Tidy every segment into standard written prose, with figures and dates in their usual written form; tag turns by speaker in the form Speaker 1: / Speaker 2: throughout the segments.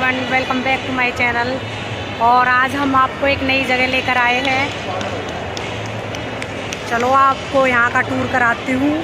Speaker 1: Everyone, welcome back to my channel. और आज हम आपको एक नई जगह लेकर आए हैं। चलो आपको यहाँ का टूर कराती हूँ।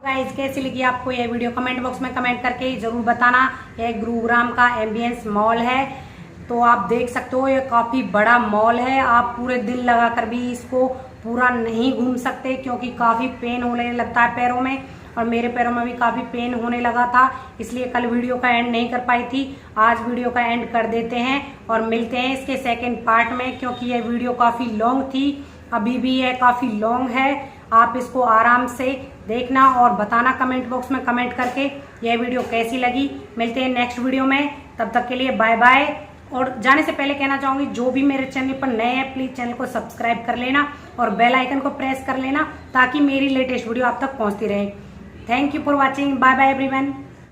Speaker 1: गाइस कैसी लगी आपको यह वीडियो कमेंट बॉक्स में कमेंट करके जरूर बताना। यह गुरुग्राम का एम्बियंस मॉल है, तो आप देख सकते हो ये काफी बड़ा मॉल है। आप पूरे दिन लगाकर भी इसको पूरा नहीं घूम सकते क्योंकि काफी पेन होने लगता है पैरों में, और मेरे पैरों में भी काफी पेन होने लगा था, इसलिए कल वीडियो का एंड नहीं कर पाई थी। आज वीडियो का एंड कर देते हैं और मिलते हैं इसके सेकेंड पार्ट में, क्योंकि यह वीडियो काफी लॉन्ग थी, अभी भी यह काफी लॉन्ग है। आप इसको आराम से देखना और बताना कमेंट बॉक्स में कमेंट करके यह वीडियो कैसी लगी। मिलते हैं नेक्स्ट वीडियो में, तब तक के लिए बाय बाय। और जाने से पहले कहना चाहूंगी जो भी मेरे चैनल पर नए हैं प्लीज चैनल को सब्सक्राइब कर लेना और बेल आइकन को प्रेस कर लेना ताकि मेरी लेटेस्ट वीडियो आप तक पहुंचती रहे। Thank you for watching, bye bye everyone.